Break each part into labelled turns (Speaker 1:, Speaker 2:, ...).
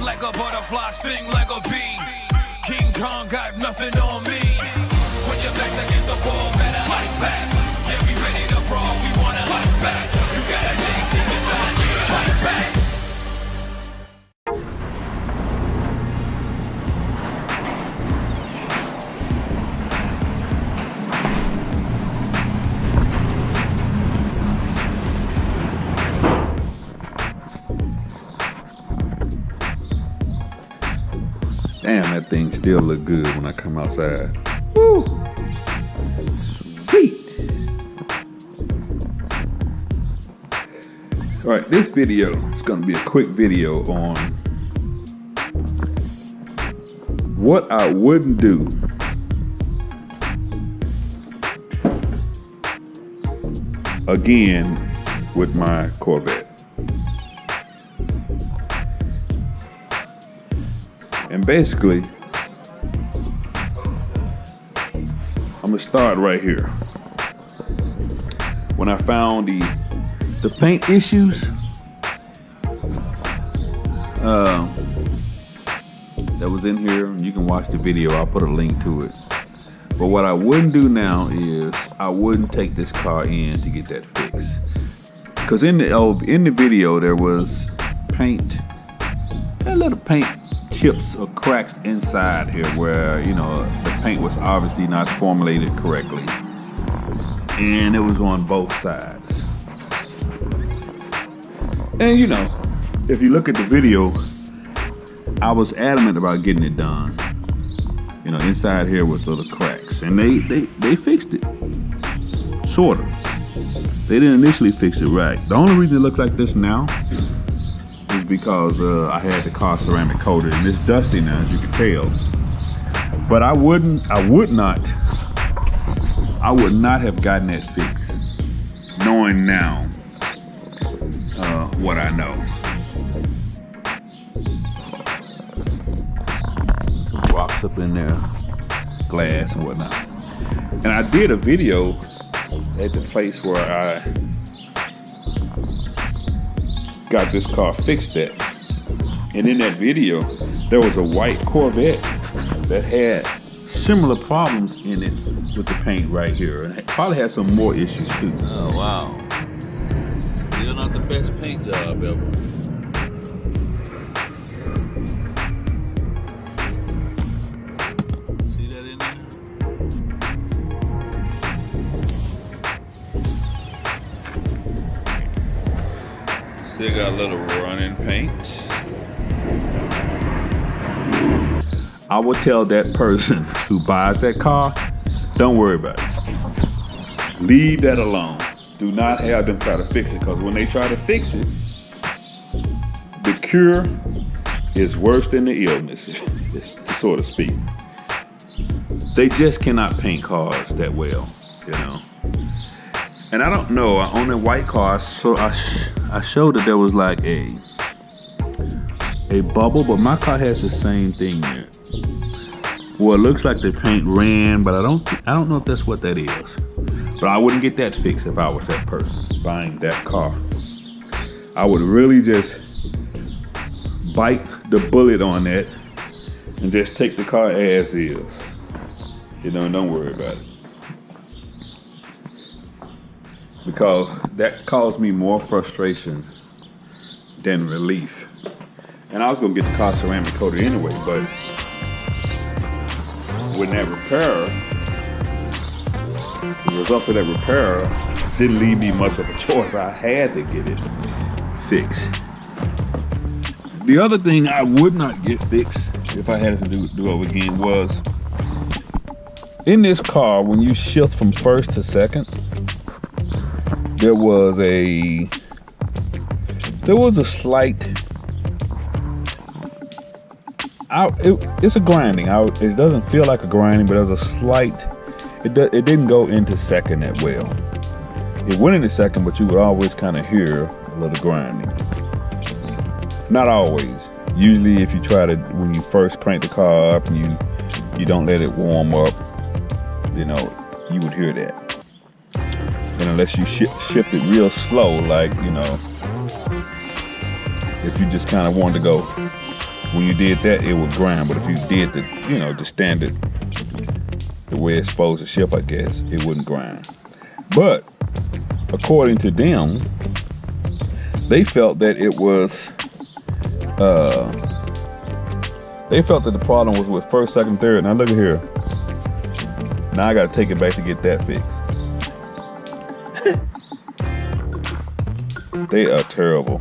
Speaker 1: like a butterfly, sting like a bee. King Kong got nothing on me. When your back's against the wall, better fight back. Yeah, we ready to brawl, we wanna fight back. You gotta dig deep inside, yeah, fight back.
Speaker 2: Damn, that thing still look good when I come outside. Woo! Sweet! All right, this video is gonna be a quick video on what I wouldn't do again with my Corvette. And basically, I'm gonna start right here. When I found the paint issues, that was in here. You can watch the video. I'll put a link to it. But what I wouldn't do now is I wouldn't take this car in to get that fixed. Because in the video there was paint, a little paint chips or cracks inside here where, you know, the paint was obviously not formulated correctly, and it was on both sides. And you know, if you look at the video, I was adamant about getting it done. You know, inside here was little cracks, and they fixed it, sort of. They didn't initially fix it right. The only reason it looks like this now is because I had the car ceramic coated, and it's dusty now, as you can tell. But I would not have gotten that fixed, knowing now what I know. Rocks up in there, glass and whatnot. And I did a video at the place where I got this car fixed at. And in that video, there was a white Corvette that had similar problems in it with the paint right here. And it probably had some more issues too.
Speaker 3: Oh, wow. Still not the best paint job ever. See that in there? Still got a little running paint.
Speaker 2: I would tell that person who buys that car, don't worry about it. Leave that alone. Do not have them try to fix it, because when they try to fix it, the cure is worse than the illness, so to speak. They just cannot paint cars that well, you know. And I don't know, on the white car, so I showed that there was like a bubble, but my car has the same thing there. Well, it looks like the paint ran, but I don't know if that's what that is. But I wouldn't get that fixed if I was that person buying that car. I would really just bite the bullet on that and just take the car as is. You know, and don't worry about it. Because that caused me more frustration than relief. And I was gonna get the car ceramic coated anyway, but when that repair, the results of that repair didn't leave me much of a choice. I had to get it fixed. The other thing I would not get fixed if I had to do over again was, in this car, when you shift from first to second, there was a slight, it's a grinding. It doesn't feel like a grinding, but there's a slight, it didn't go into second that well. It went into second, but you would always kind of hear a little grinding. Not always. Usually if you try to, when you first crank the car up and you don't let it warm up, you know, you would hear that. And unless you shift it real slow, like, you know, if you just kind of wanted to go when you did that, it would grind. But if you did the, the standard, the way it's supposed to ship, I guess, it wouldn't grind. But according to them, they felt that it was, they felt that the problem was with first, second, third. Now look at here. Now I gotta take it back to get that fixed. They are terrible.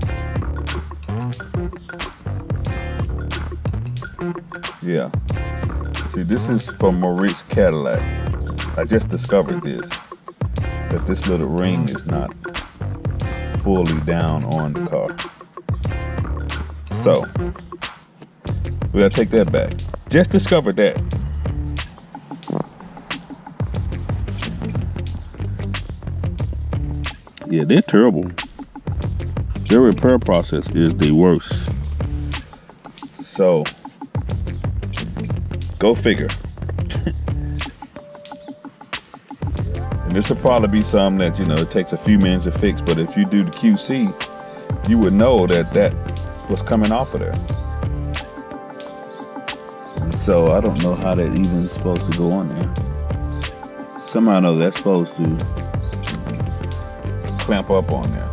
Speaker 2: Yeah. See, this is from Maurice Cadillac. I just discovered this, that this little ring is not fully down on the car. So, we gotta take that back. Just discovered that. Yeah, they're terrible. Their repair process is the worst. So, go figure. And this will probably be something that, it takes a few minutes to fix, but if you do the QC, you would know that that was coming off of there. And so I don't know how that even is supposed to go on there. Somehow I know that's supposed to clamp up on there.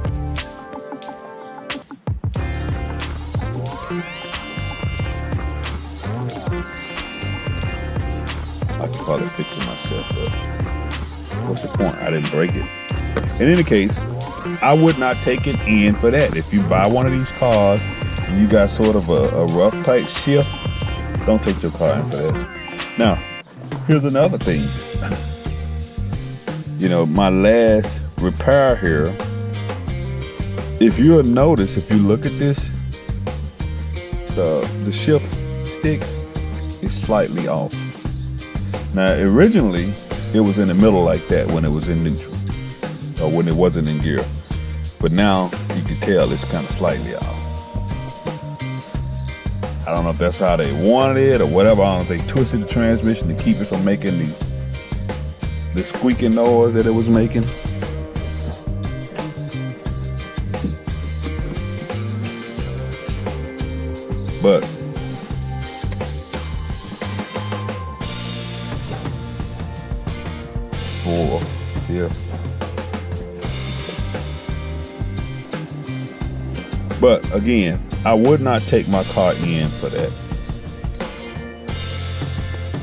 Speaker 2: I could probably fix it myself, but what's the point? I didn't break it. In any case, I would not take it in for that. If you buy one of these cars and you got sort of a rough type shift, don't take your car in for that. Now, here's another thing. My last repair here, if you'll notice, if you look at this, the shift stick is slightly off. Now, originally, it was in the middle like that when it was in neutral, or when it wasn't in gear. But now, you can tell it's kind of slightly off. I don't know if that's how they wanted it or whatever. I don't know if they twisted the transmission to keep it from making the squeaking noise that it was making. But yeah. But again, I would not take my car in for that,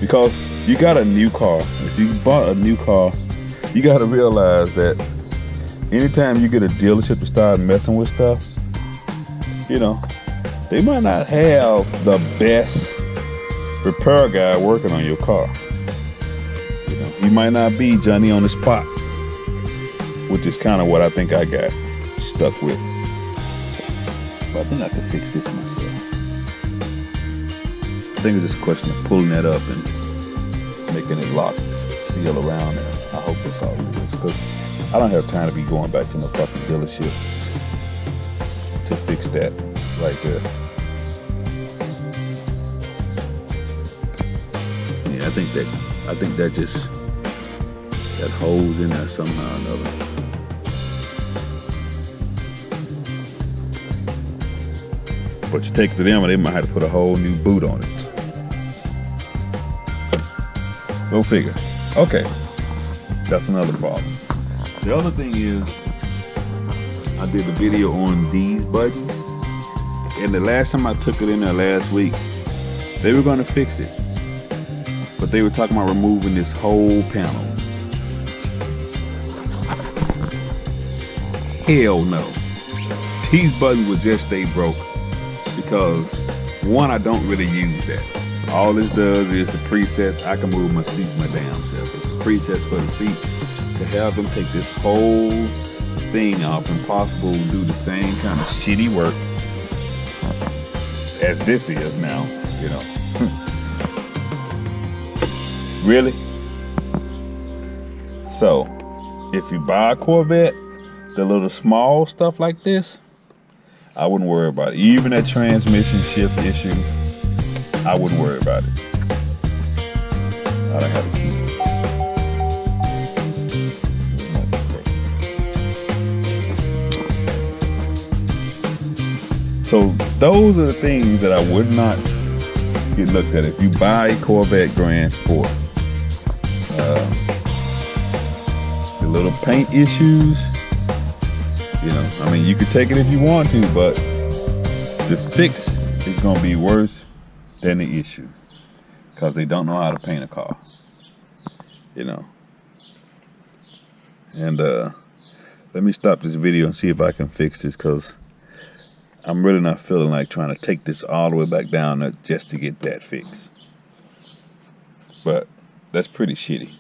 Speaker 2: because you got a new car. If you bought a new car, you got to realize that anytime you get a dealership to start messing with stuff, they might not have the best repair guy working on your car. He might not be Johnny on the spot, which is kind of what I think I got stuck with. But I think I could fix this myself. I think it's just a question of pulling that up and making it lock, seal around there. I hope that's all it is, because I don't have time to be going back to no fucking dealership to fix that right there. Yeah, I think that just, that holes in there somehow or another. But you take it to them and they might have to put a whole new boot on it. Go figure. Okay, that's another problem. The other thing is, I did a video on these buttons, and the last time I took it in there last week, they were gonna fix it, but they were talking about removing this whole panel. Hell no. These buttons would just stay broken, because one, I don't really use that. All this does is the presets. I can move my seats my damn self. It's the presets for the seat. To have them take this whole thing off and possible do the same kind of shitty work as this is now, Really? So, if you buy a Corvette, the little small stuff like this, I wouldn't worry about it. Even that transmission shift issue, I wouldn't worry about it. I don't have a key. So those are the things that I would not get looked at. If you buy a Corvette Grand Sport, the little paint issues, you know, I mean, you could take it if you want to, but the fix is gonna be worse than the issue, because they don't know how to paint a car, you know. And let me stop this video and see if I can fix this, because I'm really not feeling like trying to take this all the way back down just to get that fixed. But that's pretty shitty.